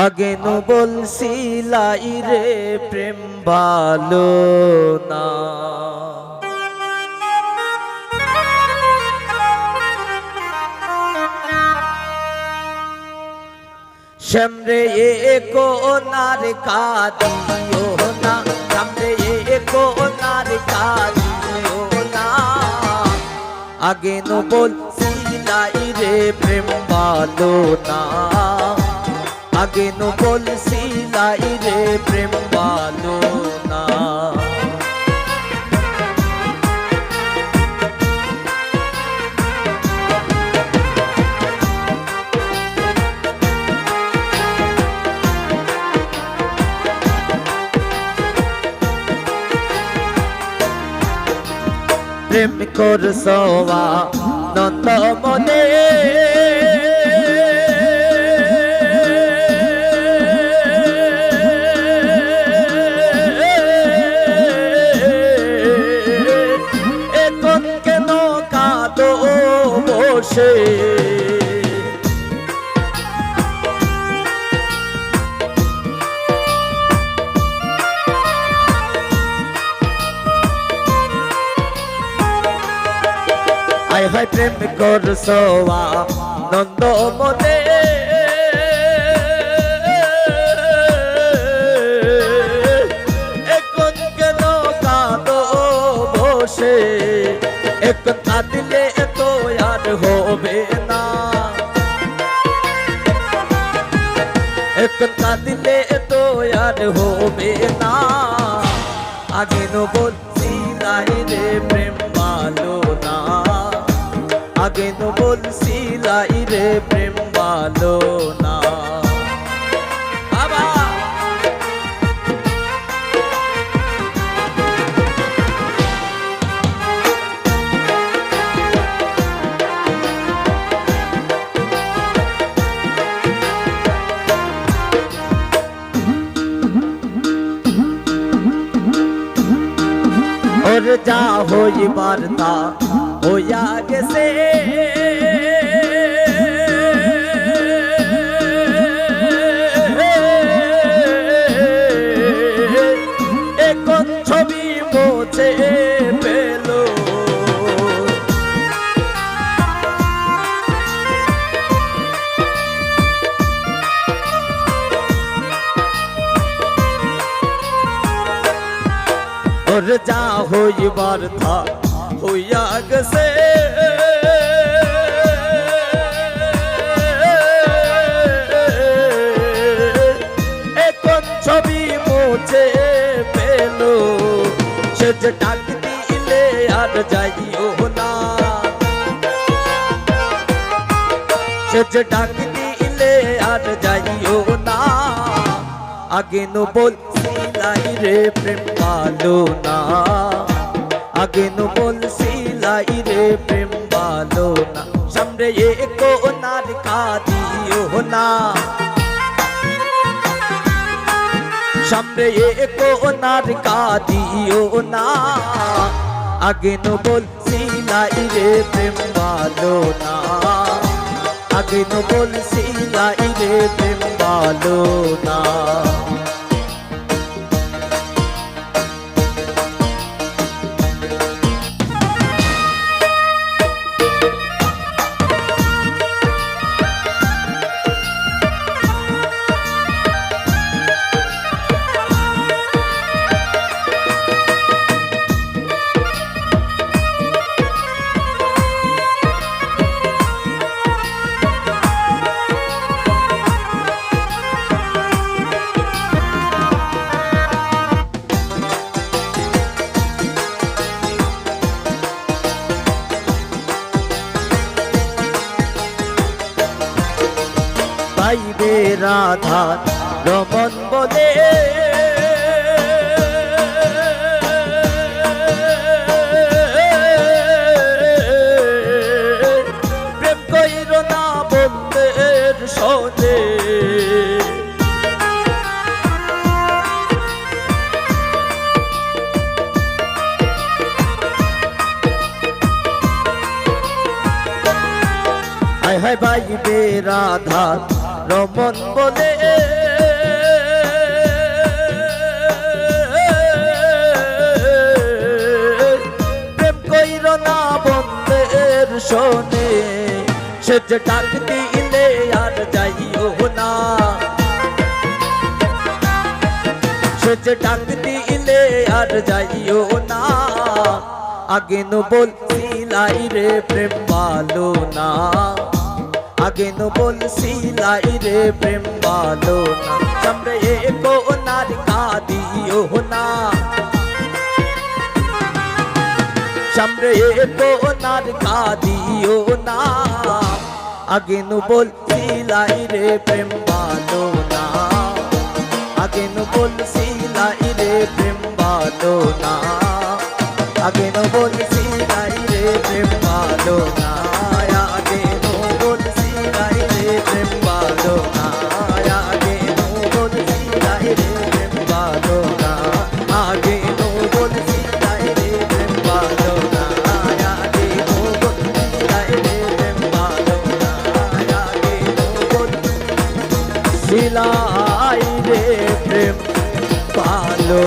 আগে নো বলছিলাই রে প্রেম ভালো না, শ্যামরে এ কোনার কাঁদিও না, শ্যামরে এ কোনার কাঁদিও না। আগে নো বলছিলাই রে প্রেম ভালো না, আগে নো বলছিলাই রে প্রেম ভালো না। প্রেম করছওয়া নন্দ মনে, এখন কেন কাঁদো বসে? আয় হায় প্রেম করছওয়া নন্দ মনে, এখন কেন কাঁদো বসে? এখন কাঁদিলে তো আর হবে না, এখন কাঁদিলে তো আর হবে না। আগে নো বলছিলাই রে প্রেম ভালো না, আগে নো বলছিলাই রে প্রেম ভালো না। বাবা ওর যা হইবার তা হইয়া গেছে, এখন ছবি মুছে পেল। ওর যা হইবার থা হইয়া গেছে, এখন ছবি মুছে পেল। সে যে ডাক দিলে আর যাইও না, সে যে ডাক দিলে আর যাইও না। আগে নো বলছিলাই রে প্রেম ভালো না, আগে নো বলছিলাই রে প্রেম ভালো না। সামনে এ কোনার কাঁদিও না, সামনে এ কোনার কাঁদিও না। আগে নো বলছিলাই রে প্রেম ভালো না, আগে নো বলছিলাই রে প্রেম ভালো না। পাইবে রাধা রমন বলে, প্রেম কইর না বন্ধের সনে। হয় ভাইবে রাধা রমন বলে প্রেম কইর না বন্ধের শোনে সে যে ডাক দিলে আর যাইও না সে যে ডাক দিলে আর যাইও না আগে নো বলছিলাই রে প্রেম ভালো না আগে নো বলছিলাই রে প্রেম ভালো না সামনে একো নার কাঁদিও না সামনে একো নার কাঁদিও না আগে নো বলছিলাই রে প্রেম ভালো না আগে নো বলছিলাই রে প্রেম ভালো না আগে নো বলছিলাই রে প্রেম ভালো না আগে নো বলছিলাই রে প্রেম ভালো না আগে নো বলছিলাই রে প্রেম ভালো না আগে নো বলছিলাই রে প্রেম ভালো না আগে নো বলছিলাই রে প্রেম ভালো না আগে নো বলছিলাই রে প্রেম ভালো